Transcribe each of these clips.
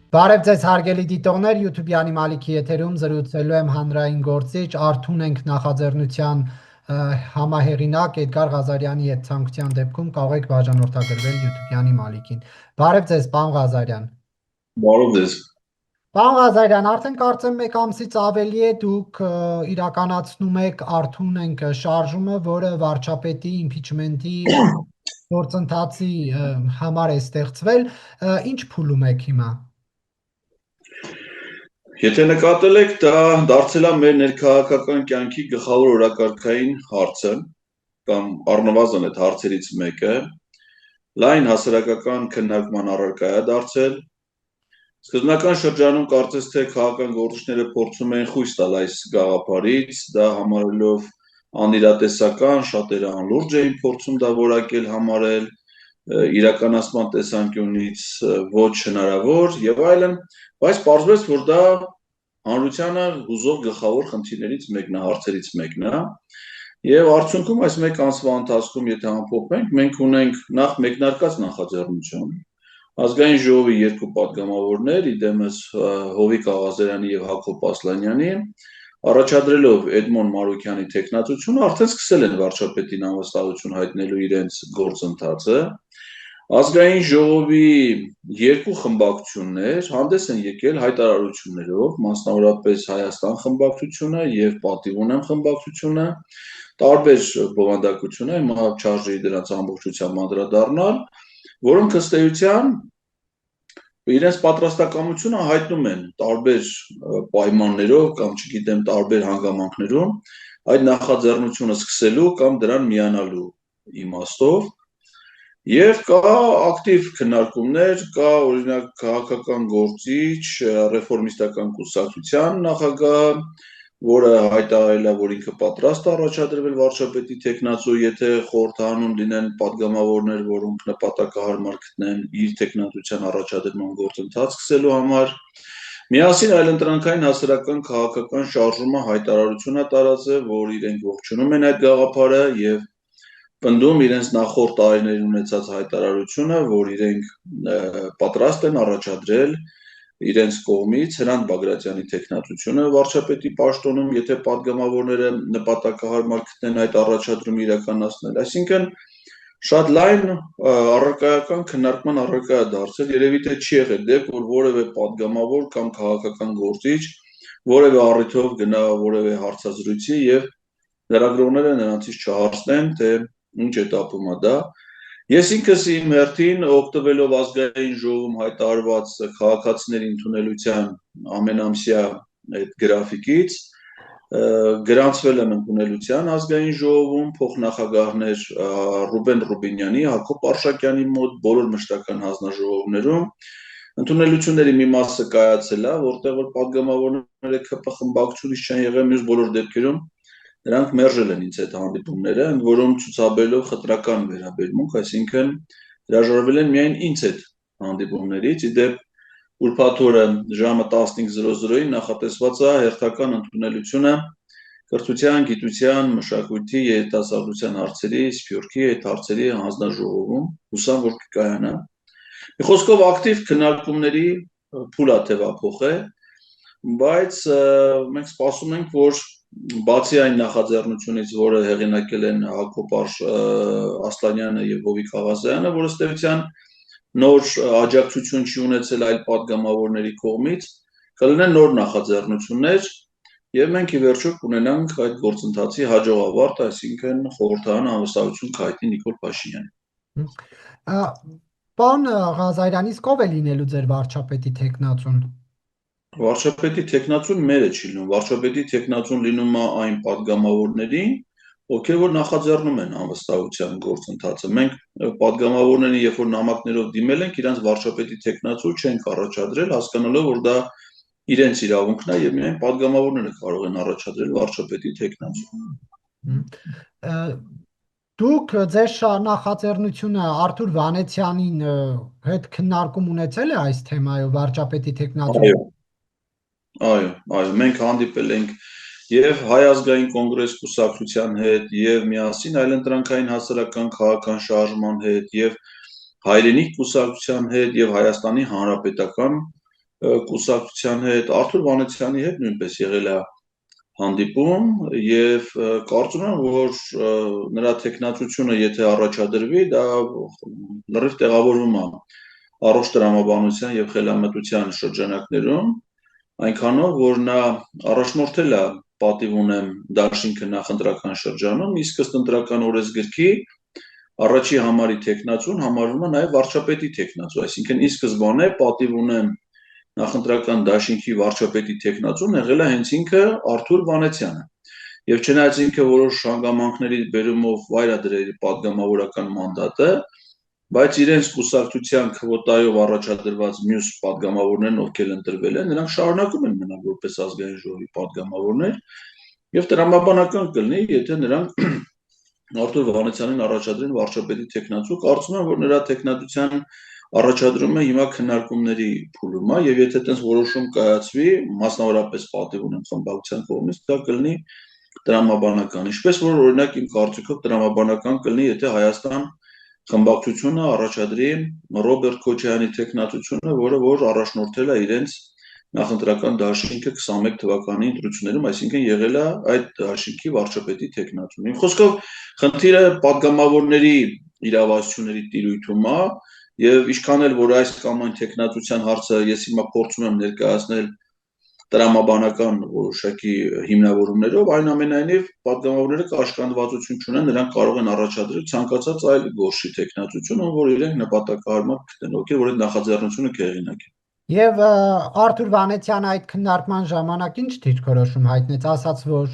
Բարև ձեզ հարգելի դիտողներ, YouTube-յանի Մալիքի եթերում զրուցելու եմ հանրային գործիչ, Արթուն ենք նախաձեռնության համահեղինակ Էդգար Ղազարյանի հետ ցանկության դեպքում կարող եք բաժանորդագրվել YouTube-յանի Մալիքին։ Բարև ձեզ, պարոն Ղազարյան։ Բարև ձեզ։ Պարոն Ղազարյան, արդեն կարծեմ 1 ամսից ավելի է դուք իրականացնում եք Արթուն ենք շարժումը, որը վարչապետի իմպիչմենտի գործընթացի համար է ստեղծվել, ինչ փուլում եք հիմա։ Եթե նկատել եք, դա դարձել է մեր ներքաղաքական կյանքի գլխավոր օրակարգային հարցը, կամ առնվազն այդ հարցերից մեկը, լայն հասարակական քննարկման առարկա է դարձել։ Սկզբնական շրջանում կարծես թե քաղաքական գործիչները փորձում են խույս տալ այս գաղափարից, դա համարելով անիրատեսական, շատերը անլուրջ էին փորձում դա որակել, համարել, իրականացման տեսանկյունից ոչ հնարավոր եւ այլն, բայց պարզվեց, որ դա հանրությանը հուզող գլխավոր խնդիրներից մեկն է, հարցերից մեկն է, եւ արդյունքում այս 1 ամսվա ընթացքում, եթե ամփոփենք, մենք ունենք նախ մեկնարկած նախաձեռնություն, ազգային ժողովի 2 պատգամավորներ, իդեմս Հովիկ Ղազարյանի եւ Հակոբ Ասլանյանի, առաջադրելով Էդմոն Մարուկյանի տեխնացությունը, արդեն սկսել են վարչապետին անվստահություն հայտնելու իրենց գործընթացը։ Ազգային ժողովի 2 խմբակցություններ հանդես են եկել հայտարարություններով, մասնավորապես Հայաստան խմբակցությունը եւ Պատիվ ունեմ խմբակցությունը, տարբեր բովանդակությունը, հիմա չարժի դրանց ամբողջությամբ անդրադառնալ, որոնք ըստ էության իրենց պատրաստակամությունը հայտնում են տարբեր պայմաններով կամ չգիտեմ տարբեր հանգամանքներում այդ նախաձեռնությունը սկսելու կամ դրան միանալու իմաստով եւ կա ակտիվ քննարկումներ, կա օրինակ քաղաքական գործիչ, ռեֆորմիստական կուսակցության նախագահ, որը հայտարարել է, որ ինքը պատրաստ է առաջադրվել վարչապետի տեխնացու, եթե խորհրդանում լինեն պատգամավորներ, որոնք նպատակահարմար գտնեն իր տեխնատության առաջադրման գործընթաց սկսելու համար։ Միասին այլընտրանքային հասարակական քաղաքական շարժումը հայտարարություն է տարածել, որ իրենք ողջունում են այդ գաղափարը եւ պնդում իրենց նախորդ տարիներին ունեցած հայտարարությունը, որ իրենք պատրաստ են առաջադրել իրենց կողմից Հրանտ Բագրատյանի տեխնատությունը վարչապետի պաշտոնում, եթե պատգամավորները նպատակահարմար գտնեն այդ առաջադրումը իրականացնել, այսինքն շատ լայն առարկայական քննարկման առարկա է դարձել, երևի թե չի եղել դեպք, որ որևէ պատգամավոր կամ քաղաքական գործիչ որևէ առիթով գնա որևէ հարցազրույցի եւ լրագրողները նրանցից չհարցնեն, թե ինչ էտապում է դա։ Ես ինքս իմ հերթին օգտվելով ազգային ժողովում հայտարարված քաղաքացիների ընդունելության ամենամսյա այդ գրաֆիկից գրանցվել եմ ընդունելության ազգային ժողովում փոխնախագահներ Ռուբեն Ռուբինյանի, Հակոբ Արշակյանի մոտ բոլոր մշտական հանձնաժողովներում ընդունելությունների մի մասը կայացել է, որտեղ որ պատգամավորները ԿՊ խմբակցությունից չեն եղել, մյուս բոլոր դեպքերում նրանք մերժել են ինձ այդ հանդիպումները, ընդ որում ցուցաբերելով խտրական վերաբերմունք, այսինքն հրաժարվել են միայն ինձ այդ հանդիպումներից, իդեպ ուրբաթ օրը ժամը 15:00-ին նախատեսված է հերթական ընդունելությունը կրթության, գիտության, մշակույթի, երիտասարդության հարցերի, սփյուռքի այդ հարցերի հանձնաժողովում, հուսամ որ կկայանա։ Մի խոսքով ակտիվ քննարկումների փուլ է թևափոխել, բայց մենք սպասում ենք, որ բացի այն նախաձեռնությունից, որը հեղինակել են Հակոբ Ասլանյանը եւ Հովիկ Ղազարյանը, որը ըստ էության նոր աջակցություն չի ունեցել այլ պատգամավորների կողմից, կլինեն նոր նախաձեռնություններ եւ մենք ի վերջո կունենանք այդ գործընթացի հաջող ավարտ, այսինքն խորհրդարան անվստահություն կհայտնի Նիկոլ Փաշինյանին։ Պարոն Ղազարյան, իսկ ով է լինելու ձեր վարչապետի տեխնացուն։ Վարչապետի տեխնացուն մերը չի լինում, վարչապետի տեխնացուն լինում է այն պատգամավորներին, ովքեր որ նախաձեռնում են անվստահության գործընթացը։ Մենք պատգամավորներին, երբ որ նամակներով դիմել ենք, իրանց վարչապետի տեխնացու չենք առաջադրել, հասկանալով, որ դա իրենց իրավունքն է եւ միայն պատգամավորները կարող են առաջադրել վարչապետի տեխնացու։ Դուք ձեր նախաձեռնությունը Արթուր Վանեցյանին հետ քննարկում ունեցել է այս թեմայով վարչապետի տեխնացու։ Այո, մենք հանդիպել ենք եւ Հայ ազգային կոնգրես կուսակցության հետ եւ միասին այլընտրանքային հասարակական քաղաքական շարժման հետ եւ Հայրենիք կուսակցության հետ եւ Հայաստանի Հանրապետական կուսակցության հետ, Արթուր Վանեցյանի հետ նույնպես եղել է հանդիպում եւ կարծում եմ, որ նրա տեխնացությունը եթե առաջադրվի, դա լրիվ տեղավորվում է առողջ տրամաբանության եւ խելամտության շրջանակներում, այնքանով, որ նա առաջնորդել է պատիվ ունեմ դաշինքը նախընտրական շրջանում, իսկ ըստ ընտրական օրենսգրքի առաջի համարի տեխնացուն համարվում է նաև վարչապետի տեխնացու, այսինքն ի սկզբանե պատիվ ունեմ նախընտրական դաշինքի վարչապետի տեխնացուն եղել է հենց ինքը Արթուր Վանեցյանը։ Եվ չնայած ինքը որոշ հանգամանքների բերումով վայր է դրել պատգամավորական մանդատը, բայց իրենց կուսակցության քվոտայով առաջադրված մյուս պատգամավորներն, ովքեր ընտրվել են, նրանք շարունակում են մնալ որպես ազգային ժողովի պատգամավորներ, եւ տրամաբանական կլինի, եթե նրանք Արթուր Վանեցյանին առաջադրեն վարչապետի տեխնացու, կարծում եմ, որ նրա տեխնատության առաջադրումը հիմա քննարկումների փուլում է, եւ եթե այդպես որոշում կայացվի, մասնավորապես պատիվ ունեմ խմբակցության կողմից, դա կլինի տրամաբանական, ինչպես որ օրինակ իմ կարծիքով տրամաբանական կլինի, եթե Հայաստան խմբակցությունը առաջադրի Ռոբերտ Քոչարյանի տեխնատությունը, որ առաջնորդել է իրենց նախընտրական դաշինքը 21 թվականի ընտրություններում, այսինքն եղել է այդ դաշինքի վարչապետի տեխնատուն։ Իմ խոսքով խնդիրը պատգամավորների իրավասությունների տիրույթում է, եւ ինչքան էլ որ այս կամ այն տեխնատության հարցը ես հիմա փորձում եմ ներկայացնել տրամաբանական որոշակի հիմնավորումներով, այնուամենայնիվ պատգամավորները կաշկանդվածություն չունեն, նրանք կարող են առաջադրել ցանկացած այլ գործի տեխնատություն, որ իրենք նպատակահարմար գտնեն, ովքեր որ այդ նախաձեռնությունը կհեղինակեն։ Եվ Արթուր Վանեցյանը այդ քննարկման ժամանակ ինչ դիրքորոշում հայտնեց, ասաց, որ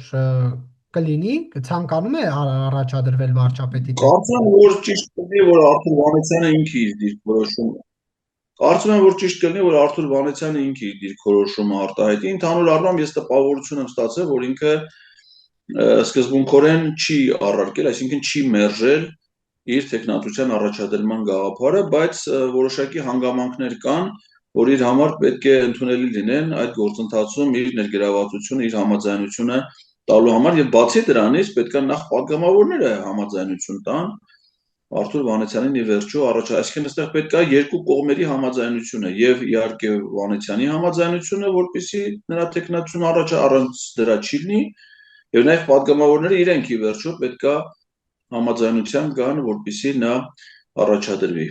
կլինի, ցանկանում է առաջադրվել վարչապետի Կարծում եմ, որ ճիշտ կլինի, որ Արթուր Վանեցյանը ինքը իր դիրքորոշումը Կարծում եմ, որ ճիշտ կլինի, որ Արթուր Վանեցյանը ինքը իր դիրքորոշումը արտահայտի, ընդհանուր առմամբ ես տպավորություն եմ ստացել, որ ինքը սկզբունքորեն չի առարկել, այսինքն չի մերժել իր տեխնատության առաջադրման գաղափարը, բայց որոշակի հանգամանքներ կան, որ իր համար պետք է ընդունելի լինեն այդ գործընթացում իր ներգրավվածությունը, իր համաձայնությունը տալու համար եւ բացի դրանից պետք է նախ պատգամավորները համաձայնություն տան Արթուր Վանեցյանին ի վերջո այսինքն այստեղ պետք է երկու կողմերի համաձայնությունը եւ իհարկե Վանեցյանի համաձայնությունը, որպեսզի նրա տեխնատությունը առանց դրա չի լինի եւ նաեւ պատգամավորները իրենք ի վերջո պետք է համաձայնության կան, որպեսզի նա առաջադրվի։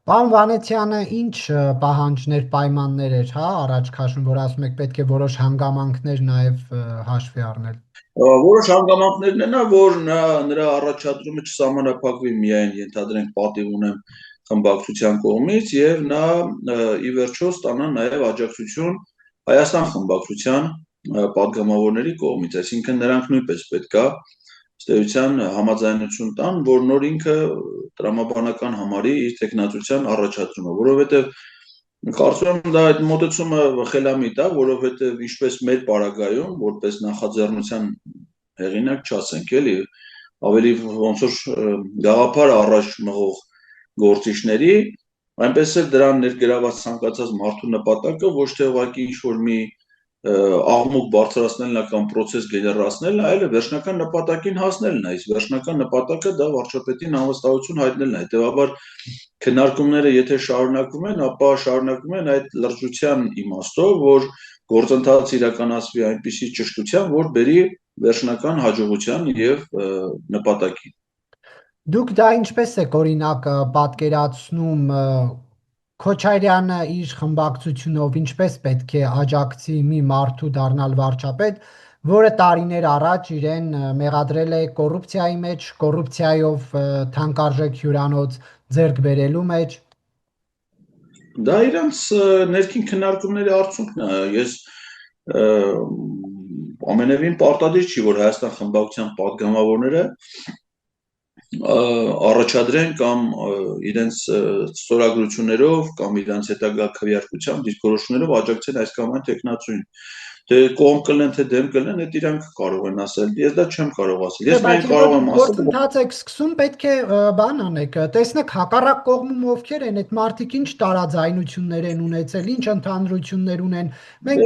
Պարոն Վանեցյանը ինչ պահանջներ, պայմաններ էր, առաջ քաշում, որ ասում եք պետք է որոշ հանգամանքներ նաև հաշվի առնել։ Որոշ հանգամանքներն են, որ նրա առաջադրումը չսահմանափակվի միայն ենթադրենք պատիվ ունեմ խմբակցության կողմից եւ նա ի վերջո ստանա նաեւ աջակցություն Հայաստան խմբակցության պատգամավորների կողմից, այսինքն նրանք նույնպես պետքա ստեյության համաձայնություն տան, որ նոր ինքը տրամաբանական համարի իր տեխնատության առաջադրումը, որովհետեւ կարծում եմ դա այդ մոտեցումը խելամիտ է, որովհետեւ ինչպես մեր պարագայում, որպես նախաձեռնության հեղինակ չասենք էլի, ավելի ոնց որ գաղափար առաջ մղող գործիչների, այնպես էլ դրան ներգրաված ցանկացած մարդու նպատակը ոչ թե ուղղակի ինչ-որ մի աղմուկ բարձրացնելն է կամ process գեներացնելն է, այլ վերջնական նպատակին հասնելն է, իսկ վերջնական նպատակը դա վարչապետին անվստահություն հայտնելն է, հետեւաբար քննարկումները եթե շարունակվում են, ապա շարունակվում են այդ լրջության իմաստով, որ գործընթացը իրականացվի այնպիսի ճշտության, որ բերի վերջնական հաջողության եւ նպատակի։ Դուք դա ինչպես եք օրինակ պատկերացնում Քոչարյանը իր խմբակցությունով ինչպես պետք է աջակցի մի մարդու դառնալ վարչապետ, որը տարիներ առաջ իրեն մեղադրել է կոռուպցիայի մեջ, կոռուպցիայով թանկարժեք հյուրանոց ձեռք բերելու մեջ։ Դա իրանց ներքին քննարկումների արդյունքն է։ Ես ամենևին պարտադիր չի, որ Հայաստան խմբակցության պատգամավորները առաջադրեն կամ իրենց ստորագրություններով կամ իրենց հետագա քվեարկությամբ դիրքորոշումներով աջակցեն այս կամ այն տեխնացուին։ Դե կողմ կլեն, թե դեմ կլեն, այդ իրանք կարող են ասել, ես դա չեմ կարող ասել։ Ես Բայց միայն կարող եմ ասել, գործընթաց եք սկսում, պետք է բան անեք, տեսնեք հակառակ կողմում ովքեր են, այդ մարդիկ ինչ տարաձայնություններ են ունեցել, ինչ ընդհանրություններ ունեն։ Մենք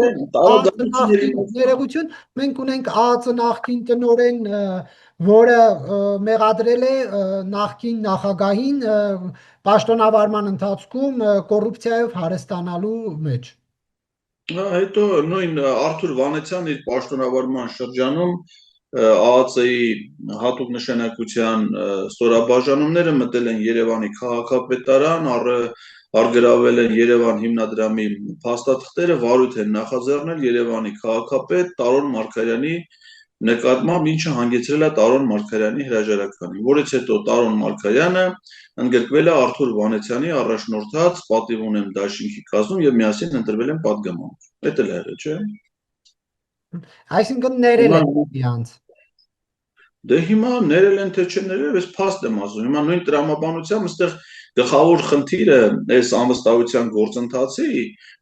ներողություն, մենք ունենք ԱԱԾ նախկին տնօրեն, որը մեղադրել է նախկին նախագահին պաշտոնավարման ընթացքում կոռուպցիայով հարստանալու մեջ։ Հետո նույն Արթուր Վանեցյանն իր պաշտոնավարման շրջանում ԱԱԾ-ի հատուկ նշանակության ստորաբաժանումները մտել են Երևանի քաղաքապետարան, առգրավել են Երևան հիմնադրամի փաստաթղթերը, վարույթ են նախաձեռնել Երևանի քաղաքապետ Տարոն Մարգարյանի նկատմամբ, ինչը հանգեցրել է Տարոն Մարգարյանի հրաժարականին, որից հետո Տարոն Մարգարյանը ընդգրկվել է Արթուր Վանեցյանի առաջնորդած «Պատիվ ունեմ» դաշինքի կազմում եւ միասին ընտրվել են պատգամավոր։ Դա էլ է, չէ՞։ Այսինքն ներել են իրանց։ Դե հիմա ներել են թե չներել, ես փաստ եմ ասում։ Հիմա նույն տրամաբանությամբ այստեղ գլխավոր խնդիրը այս անվստահության գործընթացի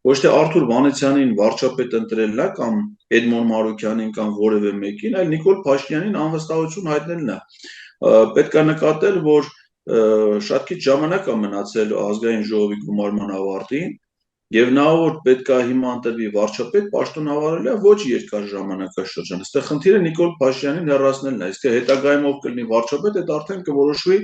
ոչ թե Արթուր Վանեցյանին վարչապետ ընտրելն է կամ Էդմոն Մարուկյանին կամ որևէ մեկին, այլ Նիկոլ Փաշինյանին անվստահություն հայտնելն է։ Պետք է նկատել, որ շատ քիչ ժամանակ է մնացել ազգային ժողովի գումարման ավարտին, եւ նա որ պետք է հիմա ընտրվի վարչապետ, պաշտոնավարել է ոչ երկար ժամանակաշրջան։ Այստեղ խնդիրը Նիկոլ Փաշինյանին հեռացնելն է, իսկ հետագայում ով կլինի վարչապետ, այդ արդեն կորոշվի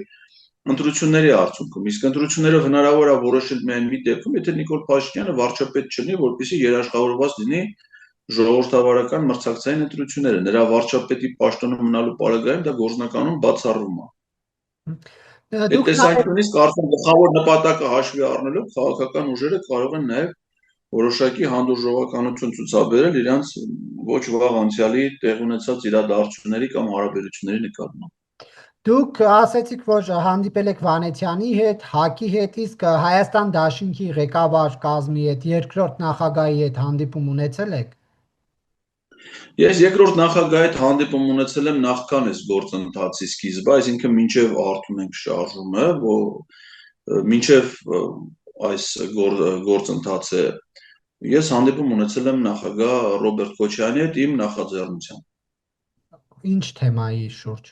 ընտրությունների արդյունքում։ Իսկ ընտրություններով հնարավոր է որոշել միայն մի դեպքում, եթե Նիկոլ Փաշինյանը վարչապետ չլինի, որպեսզի երաշխավորված լինի ժողովրդավարական մրցակցային ընտրությունները։ Նրա վարչապետի պաշտոնում մնալու պարագայում դա գործնականում բացառվում է։ Այդ տեսանկյունից կարծում եմ գլխավոր նպատակը հաշվի առնելով քաղաքական ուժերը կարող են նաև որոշակի հանդուրժողականություն ցուցաբերել իրենց ոչ վաղ անցյալի տեղ ունեցած իրադարձությունների կամ հարաբերությունների նկատմամբ։ Դուք ասացիք, որ հանդիպել եք Վանեցյանի հետ, ՀԱԿ-ի հետ, իսկ Հայաստան Դաշինքի ղեկավար կազմի հետ, երկրորդ նախագահի հետ հանդիպում ունեցել եք։ Ես երկրորդ նախագահի հետ հանդիպում ունեցել եմ նախքան այս գործընթացի սկիզբը, այսինքն մինչև արդյունք ենք շարժումը, մինչև այս գործընթացը ես հանդիպում ունեցել եմ նախագահ Ռոբերտ Քոչարյանի հետ իմ նախաձեռնությամբ։ Ինչ թեմայի շուրջ։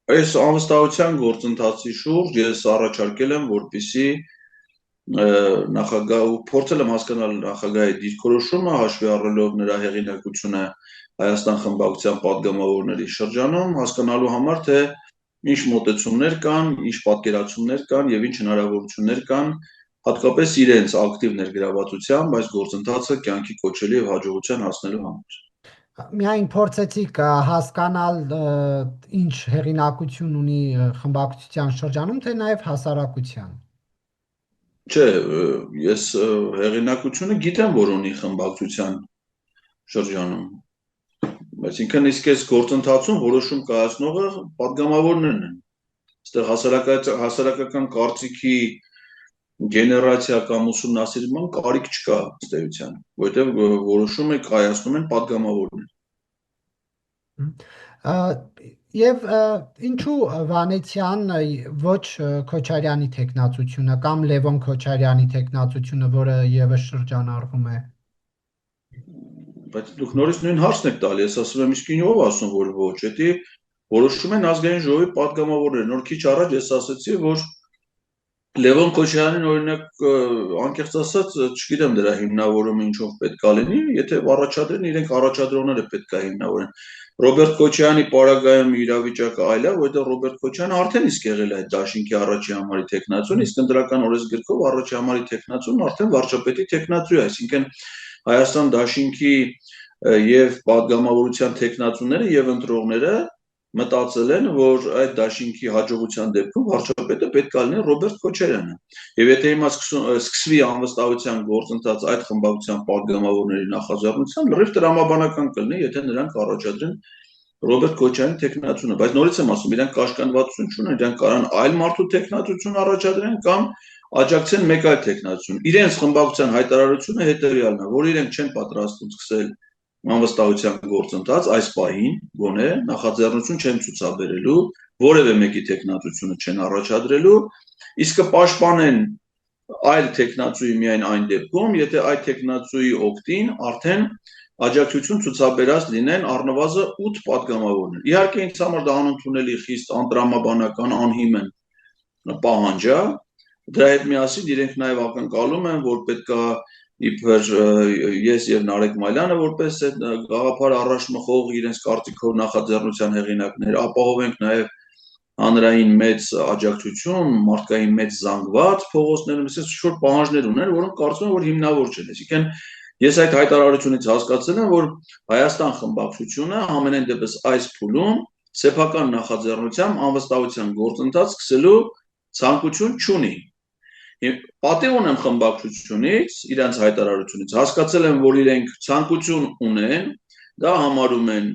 Այս անվստահության գործընթացի շուրջ ես առաջարկել եմ, որպեսզի նախագահ փորձել եմ հասկանալ նախագահի դիրքորոշումը, հաշվի առնելով նրա հեղինակությունը Հայաստան խմբակցության պատգամավորների շրջանում, հասկանալու համար, թե ինչ մոտեցումներ կան, ինչ պատկերացումներ կան եւ ինչ հնարավորություններ կան հատկապես իրենց ակտիվ ներգրավվածությամբ այս գործընթացը կյանքի կոչելու եւ հաջողության հասնելու համար։ Միայն փորձեցիք հասկանալ ինչ հեղինակություն ունի խմբակցության շրջանում, թե նաեւ հասարակության։ Չէ, ես հեղինակությունը գիտեմ, որ ունի խմբակցության շրջանում։ Այսինքն իսկ այս գործընթացում որոշում կայացնողը պատգամավորներն են։ Այստեղ հասարակական կարծիքի գեներացիա կամ ուսումնասիրման կարիք չկա ըստ էության, որտեղ որոշումը կայացնում են պատգամավորները։ Եվ ինչու Վանեցյան ոչ Քոչարյանի տեխնացությունը կամ Լևոն Քոչարյանի տեխնացությունը, որը եւս շրջանառվում է։ Բայց դուք նորից նույն հարցն եք տալի, ես ասում եմ, իսկ ով ասում որ ոչ, դա որոշում են ազգային ժողովի պատգամավորները։ Նոր քիչ առաջ ես ասացի, որ Լևոն Քոչարյանին օրինակ անկեղծ ասած, չգիտեմ դրա հիմնավորումը ինչով պետք է լինի, եթե առաջադրեն, իրենք առաջադրողները պետք է հիմնավորեն։ Ռոբերտ Քոչարյանի պարագայում իրավիճակը այլ է, որտեղ Ռոբերտ Քոչարյանը արդեն իսկ եղել է այդ դաշինքի առաջի համարի տեխնացուն, իսկ ընտրական օրենսգրքով առաջի համարի տեխնացուն արդեն վարչապետի տեխնացու է, այսինքն Հայաստան դաշինքի եւ պատգամավորության տեխնացուները եւ ընտրողները մտածել են, որ այդ դաշինքի հաջողության դեպքում վարչապետը պետք է լինի Ռոբերտ Քոչարյանը։ Եվ եթե հիմա սկսվի անվստահության գործընթաց այդ խմբակցության պատգամավորների նախաձեռնությամբ, լրիվ տրամաբանական կլինի, եթե նրանք առաջադրեն Ռոբերտ Քոչարյանի տեխնացությունը, բայց նորից եմ ասում, իրենք կաշկանդվածություն չունեն, իրենք կարան այլ մարդու տեխնացություն առաջադրեն կամ աջակցեն մեկ այլ տեխնացություն։ Իրենց խմբակցության հայտարարությունը հետևյալն է, որ իրենք չեն պատրաստվում սկսել անվստահության գործընթաց այս պահին, գոնե նախաձեռնություն չեն ցուցաբերելու, որևէ մեկի տեխնացությունը չեն առաջադրելու, իսկ կպաշտպանեն այլ տեխնացուի միայն այն դեպքում, եթե այդ տեխնացուի օգտին արդեն աջակցություն ցուցաբերած լինեն առնվազն 8 պատգամավորներ։ Իհարկե ինձ համար դա անընդունելի խիստ անտրամաբանական անհիմն պահանջ է։ Դրա հետ միասին իրենք նաև ակնկալում են, որ պետքա իբր ես եւ Նարեկ Մալյանը որպես այդ գաղափարը առաջ մղող իրենց կարծիքով նախաձեռնության հեղինակներ ապահովենք նաև հանրային մեծ աջակցություն, մարդկային մեծ զանգված փողոցներում, այսպես շուտ պահանջներ ունեն, որոնք կարծում եմ որ հիմնավոր չեն։ Այսինքն ես այդ հայտարարությունից հասկացել եմ, որ Հայաստան խմբակցությունը ամենայն դեպս այս փուլում սեփական նախաձեռնությամբ անվստահության գործընթաց սկսելու ցանկություն չունի։ Պատիվ ունեմ խմբակցությունից, իրենց հայտարարությունից, հասկացել եմ, որ իրենք ցանկություն ունեն, դա համարում են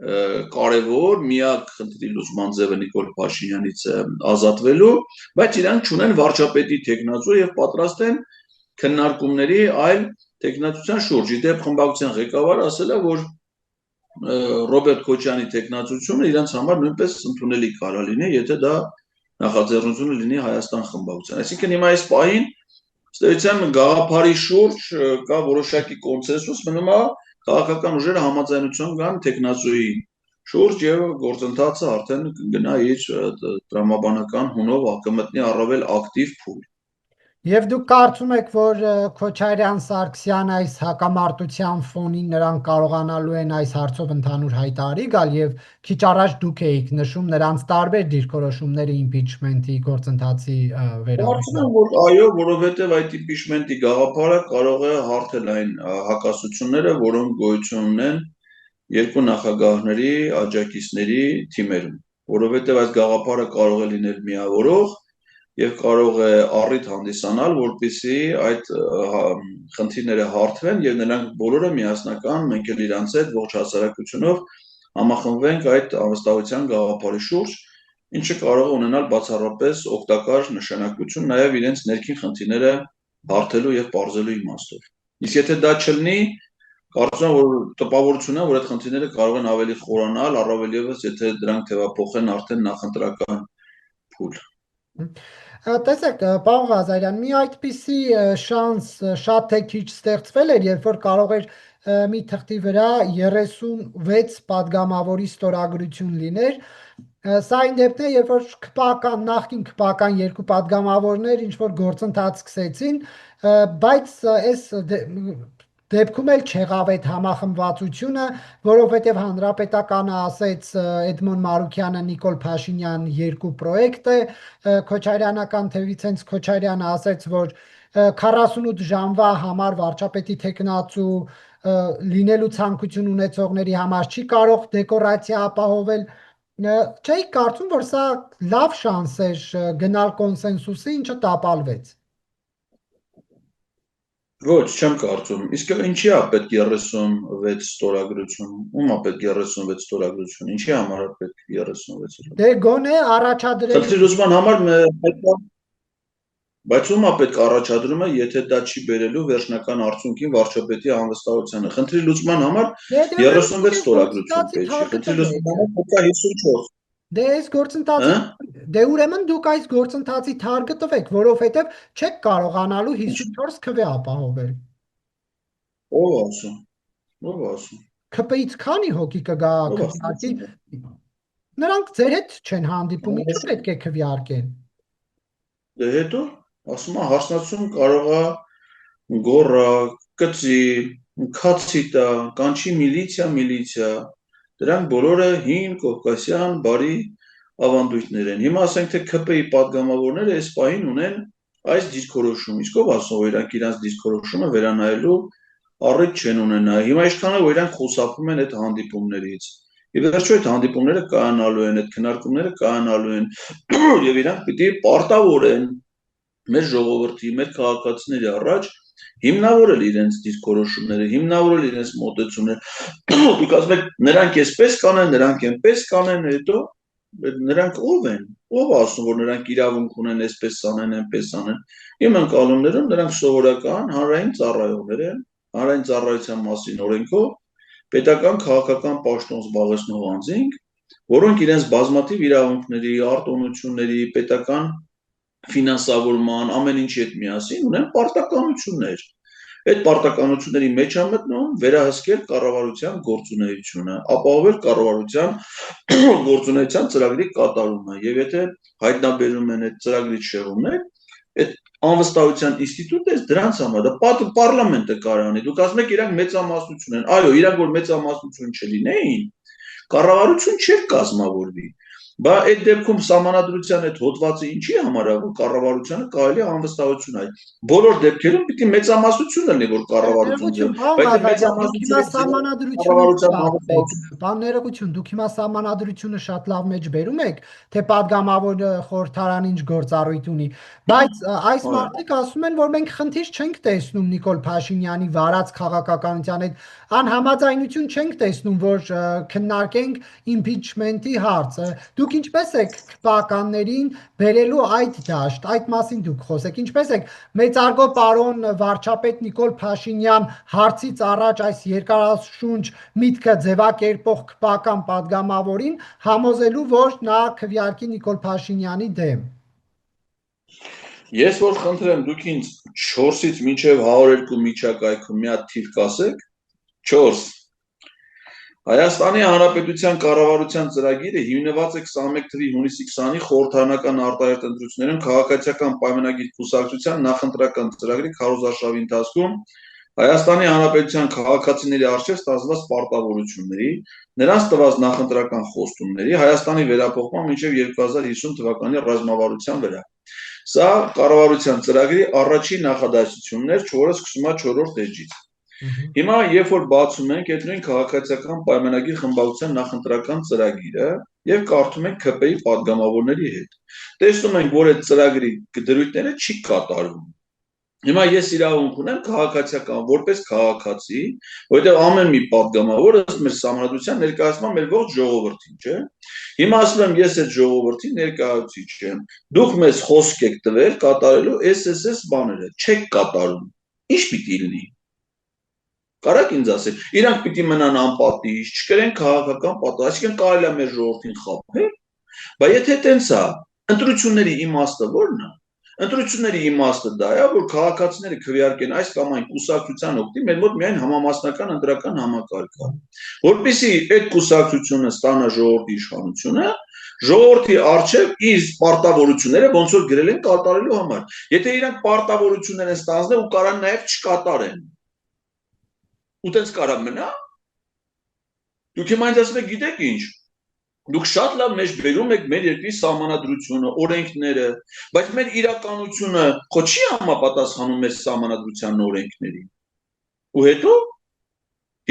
կարևոր, միակ խնդրի լուծման ձևը Նիկոլ Փաշինյանից ազատվելու, բայց իրանք չունեն վարչապետի տեխնացու եւ պատրաստ են քննարկումների այլ տեխնացության շուրջ։ Իդեպ խմբակցության ղեկավարը ասել է, որ Ռոբերտ Քոչյանի տեխնացությունը իրենց համար նույնպես ընդունելի կարա լինի, եթե դա նախաձեռնությունը լինի Հայաստան խմբակցության։ Այսինքն հիմա այս պահին ստերիցիան գաղափարի շուրջ կա որոշակի կոնսենսուս, մնում է քաղաքական ուժերը համաձայնություն կան տեխնացուի շուրջ եւ գործընթացը արդեն կգնա իր տրամաբանական հունով կմտնի առավել ակտիվ փուլ։ Եվ դուք կարծում եք, որ Քոչարյան-Սարգսյան այս հակամարտության ֆոնին նրանք կարողանալու են այս հարցով ընդհանուր հայտարարի գալ եւ քիչ առաջ դուք էիք նշում նրանց տարբեր դիրքորոշումները իմպիչմենտի գործընթացի վերաբերյալ։ Կարծում եմ, որ այո, որովհետեւ այդ իմպիչմենտի գաղափարը կարող է հարթել այն հակասությունները, որոնք գոյություն ունեն երկու նախագահների աջակիցների թիմերում, որովհետեւ այս գաղափարը կարող է լինել միավորող եւ կարող է առիթ հանդիսանալ, որպեսզի այդ խնդիրները հարթվեն եւ նրանք բոլորը միասնական մենք էլ իրանց հետ ողջ հասարակությունով համախմբվենք այդ անվստահության գաղափարի շուրջ, ինչը կարող է ունենալ բացառապես օգտակար նշանակություն նաեւ իրենց ներքին խնդիրները հարթելու եւ պարզելու իմաստով։ Իսկ եթե դա չլինի, կարծում եմ, որ տպավորություն է, որ այդ խնդիրները կարող են ավելի խորանալ, առավել եւս եթե դրանք թեւափոխեն արդեն նախընտրական փուլ։ Տեսեք, պարոն Ղազարյան, մի այդպիսի շանս շատ թե քիչ ստեղծվել էր, երբ որ կարող էր մի թղթի վրա 36 падգամավորի ստորագրություն լիներ։ Սա այն դեպքն է, երբ որ նախկին քպական երկու падգամավորներ ինչ որ գործընթաց սկսեցին, բայց այս դեպքում էլ չեղավ այդ համախմբվածությունը, որովհետև հանրապետականը ասեց Էդմոն Մարուքյանը, Նիկոլ Փաշինյան երկու պրոյեկտ է, Քոչարյանական թևից հենց Քոչարյանը ասեց, որ 48 ժամվա համար վարչապետի տեխնացու լինելու ցանկություն ունեցողների համար չի կարող դեկորացիա ապահովել։ Չէի կարծում, որ սա լավ շանս էր գնալ կոնսենսուսի, ինչը տապալվեց։ Ոչ, չեմ կարծում։ Իսկ ինչի է պետք 36 ստորագրություն։ Ում է պետք 36 ստորագրություն։ Ինչի համար է պետք 36։ Դե գոնե առաջադրել։ Խնդրի լուծման համար բայց ում է պետք առաջադրումը, եթե դա չի բերելու վերջնական արդյունքին վարչապետի անվստահությանը։ Խնդրի լուծման համար 36 ստորագրություն պետք է։ Խնդրի լուծման համար պետք է 54։ Դե այս գործընթացի դե ուրեմն դուք այս գործընթացի թարգը տվեք, որովհետև չեք կարողանալու 54 քվե ապահովել։ Ով ասում։ Ով ասում։ ՔՊ-ից քանի հոգի կգա քվեարկի։ Նրանք ձեր հետ չեն հանդիպում, ինչու պետք է քվեարկեն։ Դե հետո ասում է հարցնացում կարող է գոռա, կծի, քացի տա, կանչի միլիցիա, դրանք բոլորը հին կովկասյան բարի ավանդույթներ են։ Հիմա ասենք թե ՔՊ-ի падգամավորները այս պահին ունեն այս դիրքորոշում, իսկ ով ասում որ իրանք իրանց դիրքորոշումը վերանայելու առիթ չեն ունենա։ Հիմա ինչքան որ իրանք խուսափում են այդ հանդիպումներից։ Եվ վերջո այդ հանդիպումները կայանալու են, այդ քննարկումները կայանալու են եւ իրանք պիտի պարտավորեն մեր ժողովրդի, մեր քաղաքացիների առաջ հիմնավորել իրենց դիրքորոշումները, հիմնավորել իրենց մոտեցումները։ Դուք ասում եք նրանք էսպես կանեն, նրանք այնպես կանեն, հետո նրանք ով են։ Ով ասում որ նրանք իրավունք ունեն այսպես անեն, այնպես անեն։ Իմ ընկալումներում նրանք սովորական հանրային ծառայողներ են, հանրային ծառայության մասին օրենքով պետական քաղաքական պաշտոն զբաղեցնող անձինք, որոնք իրենց բազմաթիվ իրավունքների, արտոնությունների, պետական ֆինանսավորման, ամեն ինչի հետ միասին ունեն պարտականություններ։ Այդ պարտականությունների մեջ է մտնում վերահսկել կառավարության գործունեությունը, ապահովել կառավարության գործունեության ծրագրի կատարումը, եւ եթե հայտնաբերում են այդ ծրագրի շեղումներ, այդ անվստահության ինստիտուտը դրանց համար դա պարլամենտը կարանի, դուք ասում եք իրանք մեծամասնություն են, այո, իրանք որ մեծամասնություն չլինեին, կառավարություն չէր կազմավորվի, բա այդ դեպքում սահմանադրության այդ հոդվածը ինչի համար է, որ կառավարությանը կարելի է անվստահություն այլ բոլոր դեպքերում պիտի մեծամասնությունը լինի, որ կառավարություն ձև, Պարոն ներողություն, դուք հիմա սահմանադրությունը շատ լավ մեջ բերում եք, թե падգամավորը խորհրդարան ինչ գործառույթ ունի, բայց այս մարդիկ ասում են, որ մենք խնդիր չենք տեսնում Նիկոլ Փաշինյանի վարած քաղաքականության հետ, անհամաձայնություն չենք տեսնում, որ քննարկենք իմպիչմենտի հարցը։ Դուք ինչպես եք քպականներին բերելու այդ դաշտ, այդ մասին դուք խոսեք, ինչպես եք մեծարգո պարոն վարչապետ Նիկոլ Փաշինյան հարցից առաջ այս երկարաշունչ միտքը ձևակերպող քպական падգամավորին համոզելու, որ նա քվեարկի Նիկոլ Փաշինյանի դեմ։ Ես որ խնդրեմ դուք ինձ 4-ից մինչև 102 միջակայքում մի հատ թիվ կասեք, 4 Հայաստանի Հանրապետության կառավարության ծրագիրը հիմնված է 21 թվականի հունիսի 20-ի խորհրդարանական արտահերթ ընտրություններում քաղաքացիական պայմանագիր կուսակցության նախընտրական ծրագրի քարոզարշավի ընթացքում Հայաստանի Հանրապետության քաղաքացիների առջև ստացված պարտավորությունների, նրանց տված նախընտրական խոստումների, Հայաստանի վերափոխման մինչև 2050 թվականի ռազմավարության վրա։ Սա կառավարության ծրագրի առաջին նախադասությունն էր, որը սկսում է 4-րդ էջից։ Հիմա երբ որ բացում ենք այդ նույն քաղաքացիական պայմանագիր խմբակցության նախընտրական ծրագիրը եւ կարդում ենք ԿՊ-ի падգամավորների հետ, տեսնում ենք, որ այդ ծրագրի դրույթները չի կատարվում։ Հիմա ես իրավունք ունեմ քաղաքացիական որպես քաղաքացի, որովհետեւ ամեն մի падգամավոր ըստ մեր սահմանադրության ներկայացնում է մեր ողջ ժողովրդին, չէ՞։ Հիմա ասում եմ ես այդ ժողովրդի ներկայացուցիչ եմ։ Դուք մեզ խոսք եք տվել կատարելու SSS բաները, չեք կատարում։ Ինչ պիտի լինի։ Կարաք ինձ ասել, իրանք պիտի մնան անպատիժ, չկրեն քաղաքական պատասխան, այսինքն կարելի է մեր ժողովրդին խաբել, բայց եթե տենց է, ընտրությունների իմաստը ո՞րն է։ Ընտրությունների իմաստը դա է, որ քաղաքացիները քվեարկեն այս կամ այն կուսակցության օգտին, մեր մոտ միայն համամասնական ընտրական համակարգ է։ Որպեսզի այդ կուսակցությունը ստանա ժողովրդի իշխանությունը, ժողովրդի առջև իր պարտավորությունները ոնց որ գրել են կատարելու համար։ Եթե իրանք պարտավորություններ են ստանձնել ու կարան նաև չկատարեն, ու տենց կարա մնա։ Դուք հիմա ինձ ասում եք, գիտեք ինչ, դուք շատ լավ մեջ բերում եք մեր երկրի սահմանադրությունը, օրենքները, բայց մեր իրականությունը խո չի համապատասխանում մեր սահմանադրության օրենքներին։ Ու հետո,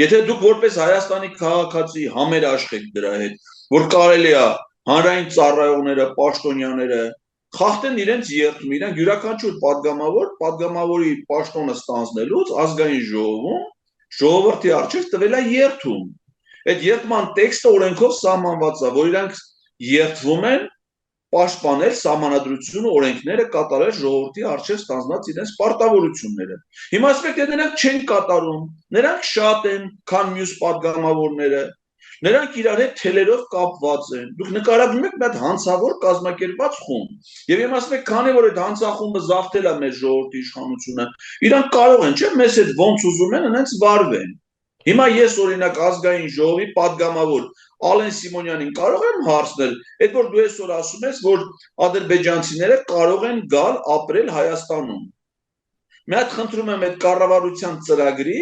եթե դուք որպես Հայաստանի քաղաքացի համերաշխ եք դրա հետ, որ կարելի է հանրային ծառայողները, պաշտոնյաները խախտեն իրենց երդում, իրենք յուրաքանչյուր падգամավորի պաշտոնը ստանձնելուց ազգային ժողովում ժողովրդի առջև տվել է երդում։ Այդ երդման տեքստը օրենքով սահմանված է, որ իրանք երդվում են պաշտպանել սահմանադրությունը, օրենքները, կատարել ժողովրդի առջև ստանձնած իրենց պարտավորությունները։ Հիմա ասում եք, թե նրանք չեն կատարում, նրանք շատ են, քան մյուս падգամավորները, նրանք իրար հետ թելերով կապված են։ Դուք նկարագրում եք մի հատ հանցավոր կազմակերպված խումբ։ Եվ եմ ասում եք, քանի որ այդ հանցախումբը զավթել է մեր ժողովրդի իշխանությունը, իրանք կարող են, չէ՞, մեզ հետ ոնց ուզում են, այնց վարվեն։ Հիմա ես օրինակ ազգային ժողովի падգամավոր Ալեն Սիմոնյանին կարող եմ հարցնել, այդ որ դու այսօր ասում ես, որ ադրբեջանցիները կարող են գալ ապրել Հայաստանում։ Մի հատ խնդրում եմ այդ կառավարության ծրագրի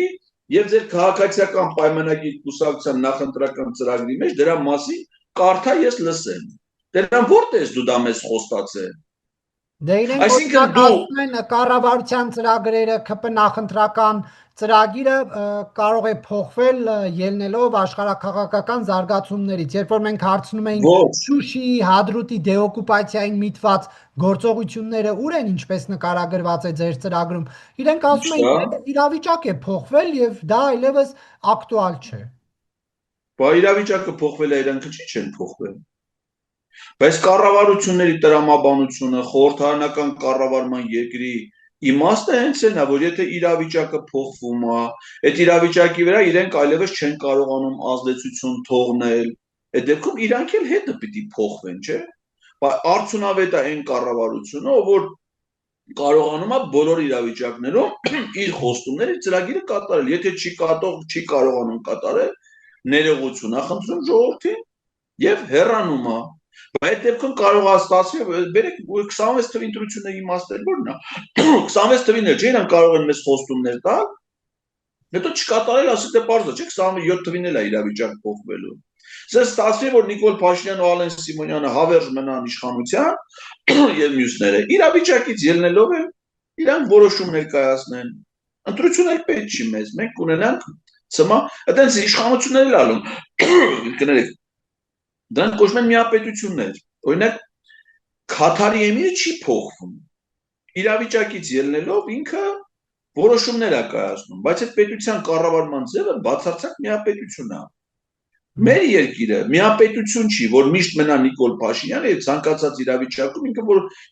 եւ ձեր քաղաքացիական պայմանագիր կուսակցության նախընտրական ծրագրի մեջ դրա մասին կարդա ես լսեմ։ Դրան որտես դու դա մեզ խոստացել։ Դե իրենք ասում են կառավարության ծրագրերը, ԿՊ նախընտրական ծրագիրը կարող է փոխվել ելնելով աշխարհաքաղաքական զարգացումներից։ Երբ որ մենք հարցնում էինք Շուշիի, Հադրութի դեօկուպացիային միտված գործողությունները ուր են, ինչպես նկարագրված է ձեր ծրագրում, իրենք ասում են իրավիճակ է փոխվել եւ դա այլևս ակտուալ չէ։ Բա իրավիճակը փոխվել է, իրանք չի չեն փոխվել։ Բայց կառավարությունների տրամաբանությունը, խորհրդարանական կառավարման երկրի իմաստը հենց այն է, որ եթե իրավիճակը փոխվում է, այդ իրավիճակի վրա իրենք այլևս չեն կարողանում ազդեցություն թողնել, այդ դեպքում իրանք էլ հետը պիտի փոխվեն, չէ՞։ Բայց արդյունավետ է այն կառավարությունը, որ կարողանում է բոլոր իրավիճակներում իր խոստումները, իր ծրագիրը կատարել։ Եթե չի կարողանում կատարել, ներողություն է խնդրում ժողովրդին եւ հեռանում է։ Այդ դեպքում կարող է ստացվի, բերեք 26 թվի ընտրությունների իմաստը որն է։ 26 թվին էլ չէ, իրանք կարող են մեզ խոստումներ տալ, հետո չկատարել, ասել դե պարզ է, չէ, 27 թվին էլ է իրավիճակը փոխվելու։ Ձեզ ստացվի, որ Նիկոլ Փաշինյանն ու Ալեն Սիմոնյանը հավերժ մնան իշխանության եւ մյուսները իրավիճակից ելնելով են իրանք որոշումներ կայացնեն։ Ընտրություն էլ պետք չի մեզ, մենք կունենանք ցմա, այտենց իշխանություններ էլ ալում։ Կներեք, դրանք կոչվում են միապետություններ։ Օրինակ, Քաթարի էմիրը չի փոխվում։ Իրավիճակից ելնելով ինքը որոշումներ է կայացնում, բայց այդ պետության կառավարման ձևը բացարձակ միապետություն է։ Մեր երկիրը միապետություն չի, որ միշտ մնա Նիկոլ Փաշինյանը եւ ցանկացած իրավիճակում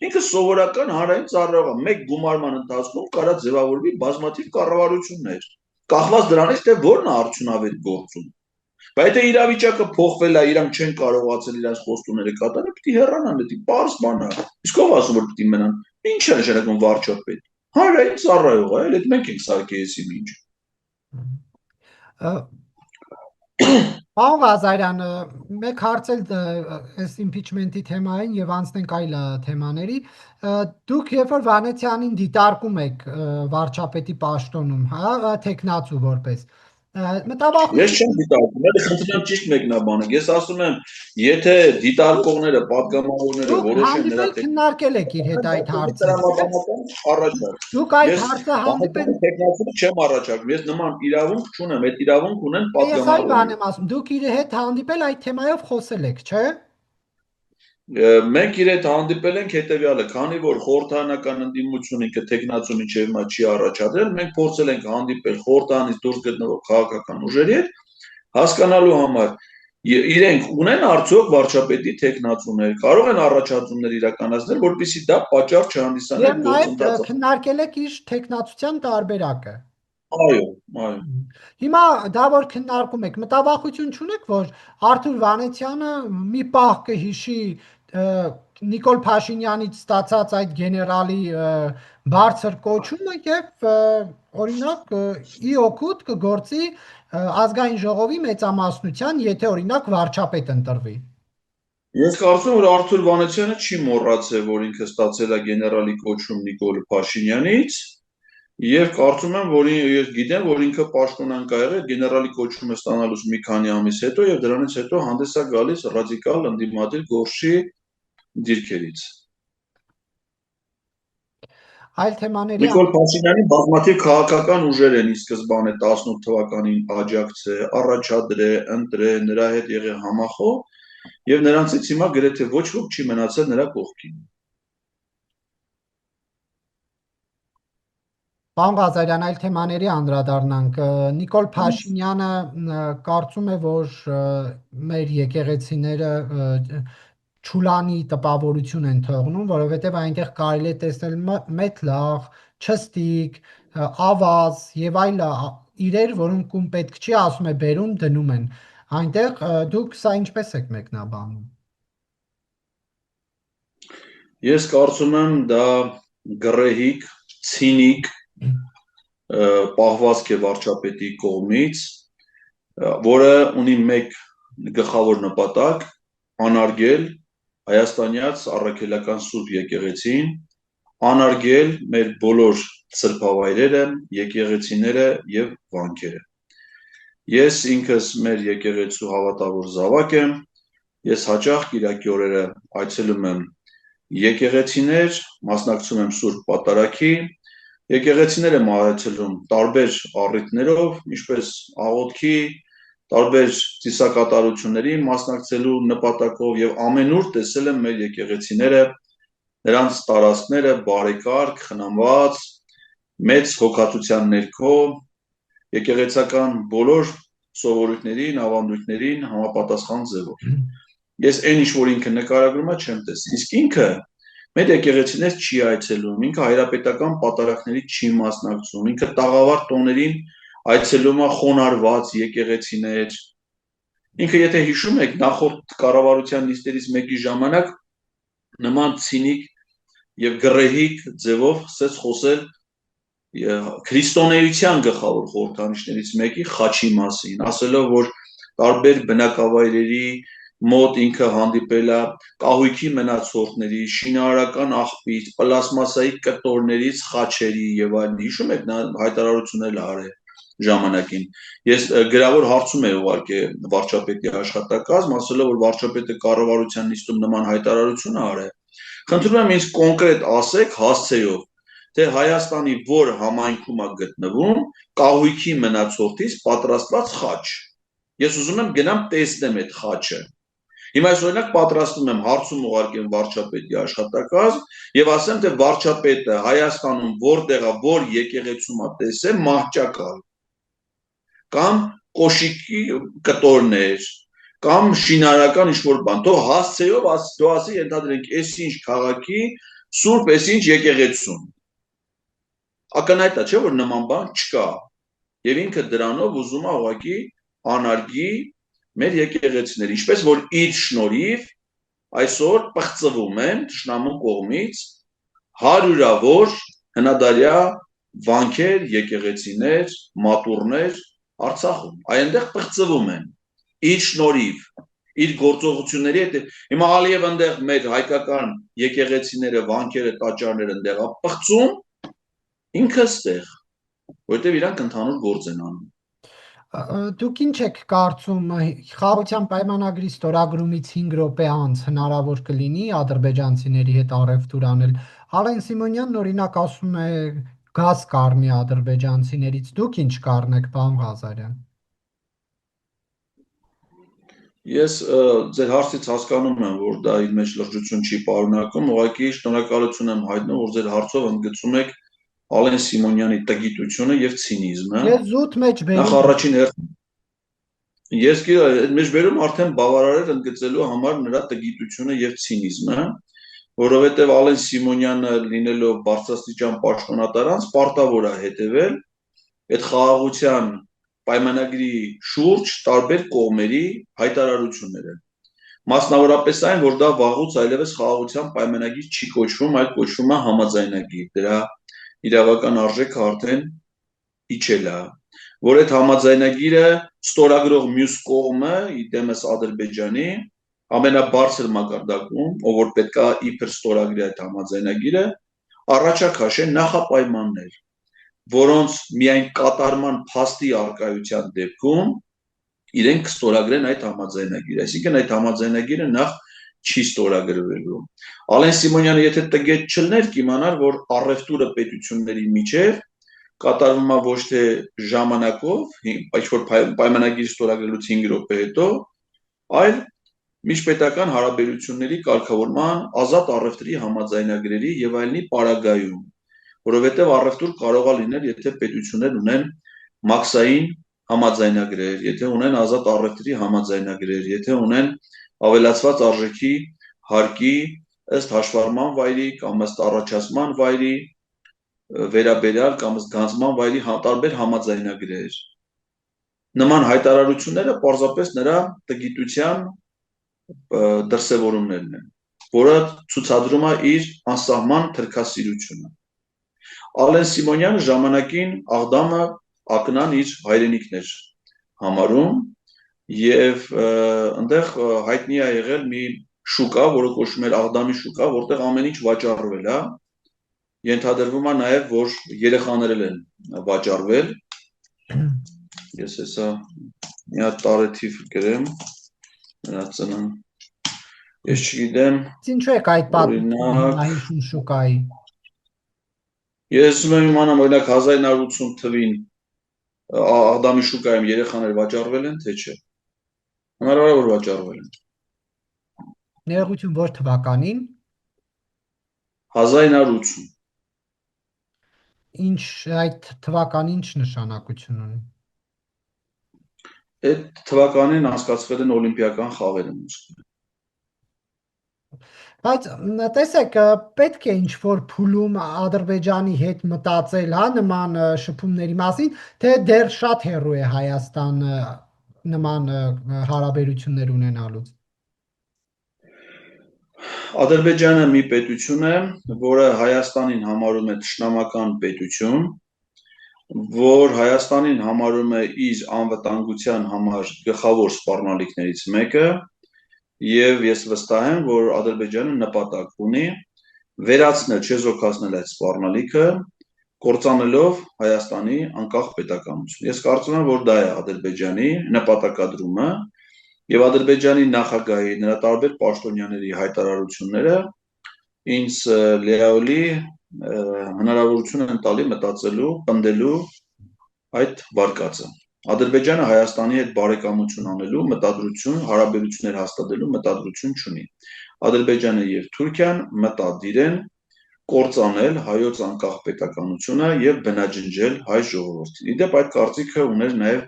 ինքը սովորական հանրային ծառայող է, մեկ գումարման ընթացքում կարա ձևավորվի բազմաթիվ կառավարություններ, կախված դրանից թե որն է արդյունավետ գործում։ Բայց եթե իրավիճակը փոխվել է, իրանք չեն կարողացել իրենց խոստումները կատարել, պիտի հեռանան, դա պարզ բան է։ Իսկ ով ասում որ պիտի մնան։ Ինչ է նշանակում վարչապետ։ Հանրային ծառայող է, այդ մենք ենք սարքեեցի ինչ։ Պարոն Ղազարյան, մեկ հարց էլ այս impeachment-ի թեմային եւ անցնենք այլ թեմաների։ Դուք երբ որ Վանեցյանին դիտարկում եք վարչապետի պաշտոնում, հա, տեխնացու որպես Ես չեմ դիտարկում, դա խնդրեմ ճիշտ մեկնաբանեք։ Ես ասում եմ, եթե դիտարկողները, պատգամավորները որոշեն նրա քննարկել եք իր հետ այդ հարցը։ Առաջարկ։ Դուք այդ հարցը հանդիպել տեխնացու չեմ առաջարկում։ Ես նման իրավունք չունեմ, այդ իրավունք ունեն պատգամավորները։ Ես այլ բան եմ ասում, դուք իր հետ հանդիպել այդ թեմայով խոսել եք, չէ՞։ Մենք իր հետ հանդիպել ենք հետևյալը, քանի որ խորհրդարանական ընդդիմությունը ինքը տեխնացու միջև հիմա չի առաջադրել, մենք փորձել ենք հանդիպել խորհրդարանից դուրս գտնվող քաղաքական ուժերի հետ, հասկանալու համար իրենք ունեն արդյոք վարչապետի տեխնացուներ, կարող են առաջադրումներ իրականացնել, որպեսզի դա պատճառ չհանդիսանա գործընթացը։ Եվ քննարկել եք իր տեխնացության տարբերակը։ Այո։ Հիմա դա որ քննարկում եք, մտավախություն չունեք, որ Արթուր Վանեցյանը մի պահ կհիշի Նիկոլ Փաշինյանից ստացած այդ գեներալի բարձր կոչումը եւ օրինակ ի օգուտ կգործի ազգային ժողովի մեծամասնության, եթե օրինակ վարչապետ ընտրվի։ Ես կարծում եմ, որ Արթուր Վանեցյանը չի մոռացել, որ ինքը ստացել է գեներալի կոչում Նիկոլ Փաշինյանից, եւ կարծում եմ, որ ես գիտեմ, որ ինքը պաշտոնանկ ա եղել գեներալի կոչումը ստանալուց մի քանի ամիս հետո եւ դրանից հետո հանդես է գալիս ռադիկալ ընդդիմադիր գործի դիրքերից։ Այլ թեմաների Նիկոլ Փաշինյանի բազմաթիվ քաղաքական ուժեր են ի սկզբանե 18 թվականին աջակցել, առաջադրել, ընտրել, նրա հետ եղել համախոհ եւ նրանցից հիմա գրեթե ոչ ոք չի մնացել նրա կողքին։ Պարոն Ղազարյան, այլ թեմաների անդրադառնանք։ Նիկոլ Փաշինյանը կարծում է, որ մեր եկեղեցիները չուլանի տպավորություն են թողնում, որովհետև այնտեղ կարելի է տեսնել մեթլախ, չստիկ, ավազ եւ այլ իրեր, որոնք ում պետք չի, ասում է, բերում դնում են։ Այնտեղ դուք սա ինչպես եք մեկնաբանում։ Ես կարծում եմ դա գրեհիկ, ցինիկ պահվածք է վարչապետի կողմից, որը ունի մեկ գլխավոր նպատակ՝ անարգել հայաստանյաց առաքելական Սուրբ եկեղեցին, անարգել մեր բոլոր սրբավայրերը, եկեղեցիները եւ վանքերը։ Ես ինքս մեր եկեղեցու հավատավոր զավակ եմ, ես հաճախ կիրակի օրերը այցելում եմ եկեղեցիներ, մասնակցում եմ Սուրբ Պատարագի, եկեղեցիներ եմ այցելում տարբեր առիթներով, ինչպես աղոթքի, տարբեր ծիսակատարությունների մասնակցելու նպատակով եւ ամենուր տեսել եմ մեր եկեղեցիները, նրանց տարածքները բարեկարգ, խնամված, մեծ հոգատության ներքո, եկեղեցական բոլոր սովորույթներին, ավանդույթներին համապատասխան ձևով։ Ես այն ինչ որ ինքը նկարագրում է չեմ տեսել, իսկ ինքը մեր եկեղեցիներ չի այցելում, ինքը հայրապետական պատարագների չի մասնակցում, ինքը տաղավար տոներին այցելում է խոնարհված եկեղեցիներ։ Ինքը եթե հիշում եք նախորդ կառավարության նիստերից մեկի ժամանակ նման ցինիկ եւ գրեհիկ ձևով սկսեց խոսել քրիստոնեության գլխավոր խորհրդանիշներից մեկի խաչի մասին, ասելով, որ տարբեր բնակավայրերի մոտ ինքը հանդիպել է կահույքի մնացորդների, շինարարական աղբից, պլաստմասայի կտորներից խաչերի եւ այլն։ Հիշում եք նա հայտարարություններ արել ժամանակին։ Ես գրավոր հարցում եմ ուղարկե վարչապետի աշխատակազմ, ասելով, որ վարչապետը կառավարության նիստում նման հայտարարություն արել։ Խնդրում եմ ինձ կոնկրետ ասեք հասցեով, թե Հայաստանի որ համայնքում է գտնվում կահույքի մնացորդից պատրաստված խաչ։ Ես ուզում եմ գնամ տեսնեմ այդ խաչը։ Հիմա ես օրինակ պատրաստում եմ հարցում ուղարկեմ վարչապետի աշխատակազմ եւ ասեմ, թե վարչապետը Հայաստանում որտեղա որ եկեղեցում է տեսել մահճակալ կամ կոշիկի կտորներ կամ շինարարական ինչ-որ բան, թող հասցեով դու ասի ենթադրենք այսինչ քաղաքի սուրբ այսինչ եկեղեցում։ Ակնհայտ է, չէ՞ որ նման բան չկա։ Եվ ինքը դրանով ուզում է ուղղակի անարգի մեր եկեղեցիները, ինչպես որ իր շնորհիվ այսօր պղծվում են թշնամու կողմից հարյուրավոր հնադարյա վանքեր, եկեղեցիներ, մատուռներ Արցախում, այնտեղ պղծվում են իր շնորհիվ, իր գործողությունների հետ։ Հիմա Ալիև այնտեղ մեր հայկական եկեղեցիները, վանքերը, տաճարները այնտեղ է պղծում, ինքը ստեղ, որտեղ իրանք ընդհանուր գործ են անում։ Դուք ինչ եք կարծում, խաղաղության պայմանագրի ստորագրումից 5 րոպե անց հնարավոր կլինի ադրբեջանցիների հետ առևտուր անել։ Ալեն Սիմոնյանն օրինակ ասում է գազ կառնի ադրբեջանցիներից, դուք ինչ կառնեք, պարոն Ղազարյան։ Ես ձեր հարցից հասկանում եմ, որ դա իր մեջ լրջություն չի պարունակում, ուղղակի շնորհակալություն եմ հայտնում, որ ձեր հարցով ընդգծում եք Ալեն Սիմոնյանի տգիտությունը եւ ցինիզմը։ Ես զուտ մեջ բերում։ Նախ առաջին հերթին ես մեջբերում արդեն բավարար էր ընդգծելու համար նրա տգիտությունը եւ ցինիզմը, որովհետեւ Ալեն Սիմոնյանը լինելով բարձրաստիճան պաշտոնատարանց պարտավոր է հետևել այդ խաղաղության պայմանագրի շուրջ տարբեր կողմերի հայտարարությունները։ Մասնավորապես այն, որ դա վաղուց այլևս խաղաղության պայմանագիր չի կոչվում, այլ կոչվում է համաձայնագիր։ Դրա իրավական արժեքը արդեն իջել է, որ այդ համաձայնագիրը ստորագրող մյուս կողմը, իդեմս Ադրբեջանի, ամենաբարձր մակարդակում, ով որ պետք է իբր ստորագրի այդ համաձայնագիրը, առաջակաշ է նախապայմաններ, որոնց միայն կատարման փաստի արկայության դեպքում իրենք կստորագրեն այդ համաձայնագիրը։ Այսինքն այդ համաձայնագիրը նախ չի ստորագրվելու։ Ալեն Սիմոնյանը եթե տգետ չլներ, կիմանար, որ առևտուրը պետությունների միջև կատարվում է ոչ թե ժամանակով, ինչ-որ պայմանագիր ստորագրելուց 5 րոպե հետո, այլ միջպետական հարաբերությունների կարգավորման ազատ առևտրի համաձայնագրերի եւ այլնի պարագայում, որովհետեւ առևտուր կարող է լինել, եթե պետություններ ունեն մաքսային համաձայնագրեր, եթե ունեն ազատ առևտրի համաձայնագրեր, եթե ունեն ավելացված արժեքի հարկի ըստ հաշվառման վայրի կամ ըստ առաջացման վայրի վերաբերյալ կամ ըստ գանձման վայրի տարբեր համաձայնագրեր։ Նման հայտարարությունները պարզապես նրա տգիտության դրսևորումներն են, որը ցուցադրում է իր անսահման թրքասիրությունը։ Ալեն Սիմոնյանը ժամանակին Աղդամը ակնան իր հայրենիքներ համարում եւ այնտեղ հայտնի է եղել մի շուկա, որը կոչվում էր Աղդամի շուկա, որտեղ ամեն ինչ վաճառվել է։ Ենթադրվում է նաեւ, որ երեխաներ են վաճառվել։ Ես հեսա մի հատ տարեթիվ գրեմ նրա ծնն։ Ես չգիտեմ։ Ինչու եք այդ պատմում շուկայի։ Ես ուզում եմ իմանամ, օրինակ 1980 թվին Աղդամի շուկայում երեխաներ վաճառվել են, թե չէ։ Հնարավոր է որ վաճառվել են։ Ներողություն, որ թվականին։ 1980։ Ինչ այդ թվականին ինչ նշանակություն ունի։ Այդ թվականին անցկացվել են օլիմպիական խաղերը Մոսկվայում։ Բայց տեսեք, պետք է ինչ-որ փուլում Ադրբեջանի հետ մտածել, հա, նման շփումների մասին, թե դեռ շատ հեռու է Հայաստանը նման հարաբերություններ ունենալուց։ Ադրբեջանը մի պետություն է, որը Հայաստանին համարում է թշնամական պետություն, որ Հայաստանին համարում է իր անվտանգության համար գլխավոր սպառնալիքներից մեկը, եւ ես վստահ եմ, որ Ադրբեջանը նպատակ ունի վերացնել, չեզոքացնել այդ սպառնալիքը, կործանելով Հայաստանի անկախ պետականություն։ Ես կարծում եմ, որ դա է Ադրբեջանի նպատակադրումը եւ Ադրբեջանի նախագահի նրա տարբեր պաշտոնյաների հայտարարությունները ինձ լիարժեք հնարավորություն են տալի մտածելու, պնդելու այդ վարկածը։ Ադրբեջանը Հայաստանի հետ բարեկամություն անելու մտադրություն, հարաբերություններ հաստատելու մտադրություն չունի։ Ադրբեջանը եւ Թուրքիան մտադիր են կործանել հայոց անկախ պետականությունը եւ բնաջնջել հայ ժողովրդին։ Իդեպ այդ կարծիքը ուներ նաեւ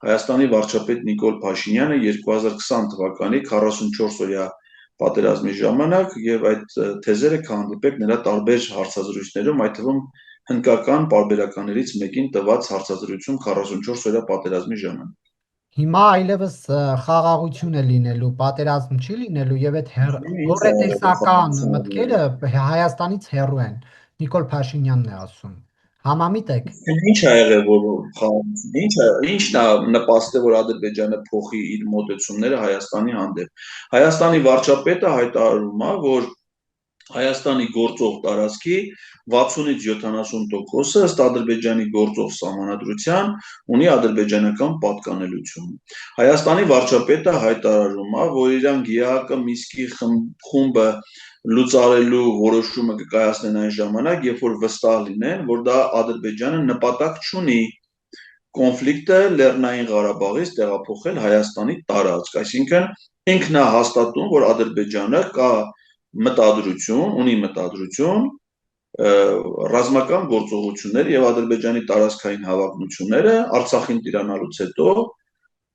Հայաստանի վարչապետ Նիկոլ Փաշինյանը 2020 թվականի 44-օրյա պատերազմի ժամանակ եւ այդ թեզերը կհանդիպեք նրա տարբեր հարցազրույցներում, այդ թվում հնդկական պարբերականներից մեկին տված հարցազրույցում 44-օրյա պատերազմի ժամանակ։ Հիմա այլևս խաղաղություն է լինելու, պատերազմ չի լինելու եւ այդ հոռետեսական մտքերը Հայաստանից հեռու են։ Նիկոլ Փաշինյանն է ասում։ Համամիտ եք։ Ինչ ա եղել, որ ինչն է նպաստել, որ Ադրբեջանը փոխի իր մոտեցումները Հայաստանի հանդեպ։ Հայաստանի վարչապետը հայտարարում է, որ Հայաստանի գործող տարածքի 60-ից 70%-ը ըստ Ադրբեջանի գործող սահմանադրության ունի ադրբեջանական պատկանելություն։ Հայաստանի վարչապետը հայտարարում է, որ իրանք ԵԱՀԿ Մինսկի խումբը լուծարելու որոշումը կկայացնեն այն ժամանակ, երբ որ վստահ լինեն, որ դա Ադրբեջանը նպատակ չունի կոնֆլիկտը Լեռնային Ղարաբաղից տեղափոխել Հայաստանի տարածք, այսինքն ինքն է հաստատում, որ Ադրբեջանը ունի մտադրություն ռազմական գործողություններ եւ Ադրբեջանի տարածքային հավակնությունները Արցախին տիրանալուց հետո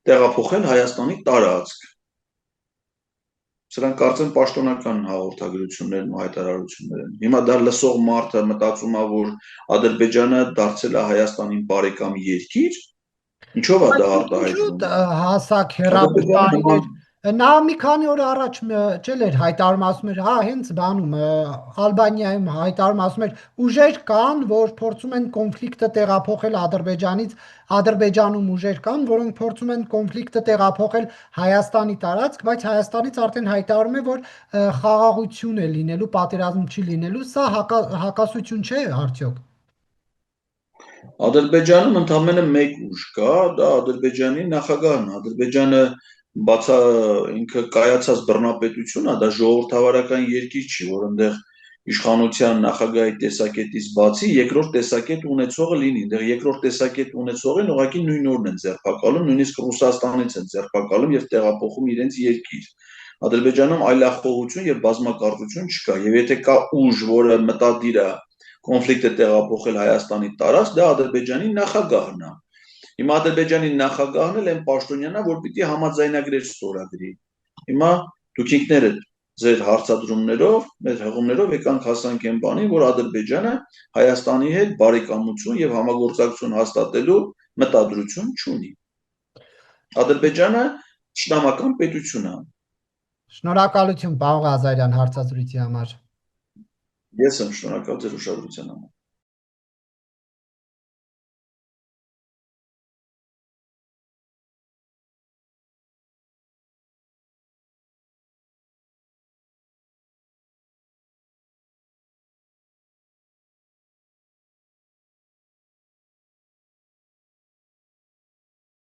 տեղափոխել Հայաստանի տարածք։ Սրանք կարծեմ պաշտոնական հաղորդագրություններն ու հայտարարություններ են։ Հիմա դա լսող մարդը մտածում է, որ Ադրբեջանը դարձել է Հայաստանին բարեկամ երկիր, ինչով է դա արտահայտվում։ Հասակ հեռապետարիներ նա մի քանի օր առաջ չել էր հայտարարում, ասում էր, հա, հենց բանում Ալբանիայում հայտարարում, ասում էր, ուժեր կան, որ փորձում են կոնֆլիկտը տեղափոխել Ադրբեջանից, Ադրբեջանում ուժեր կան, որոնք փորձում են կոնֆլիկտը տեղափոխել Հայաստանի տարածք, բայց Հայաստանից արդեն հայտարարում է, որ խաղաղություն է լինելու, պատերազմ չի լինելու, սա հակասություն չէ արդյոք։ Ադրբեջանում ընդամենը մեկ ուժ կա, դա Ադրբեջանի նախագահն է։ Ադրբեջանը ինքը կայացած բռնապետություն է, դա ժողովրդավարական երկիր չի, որ այնտեղ իշխանության նախագահի տեսակետից բացի երկրորդ տեսակետ ունեցողը լինի, այնտեղ երկրորդ տեսակետ ունեցողին ուղղակի նույն օրն են ձերբակալում, նույնիսկ Ռուսաստանից են ձերբակալում եւ տեղափոխում իրենց երկիր։ Ադրբեջանում այլախոհություն եւ բազմակարծություն չկա, եւ եթե կա ուժ, որը մտադիր է կոնֆլիկտը տեղափոխել Հայաստանի տարածք, դա Ադրբեջանի նախագահն է։ Հիմա Ադրբեջանի նախագահն էլ այն պաշտոնյանն է, որ պիտի համաձայնագրեր ստորագրի։ Հիմա դուք ինքներդ ձեր հարցադրումներով, մեր հղումներով եկանք հասանք այն բանին, որ Ադրբեջանը Հայաստանի հետ բարեկամություն եւ համագործակցություն հաստատելու մտադրություն չունի։ Ադրբեջանը շնամական պետություն է։ Շնորհակալություն, պարոն Ղազարյան, հարցազրույցի համար։ Ես եմ շնորհակալ ձեր ուշադրության համար։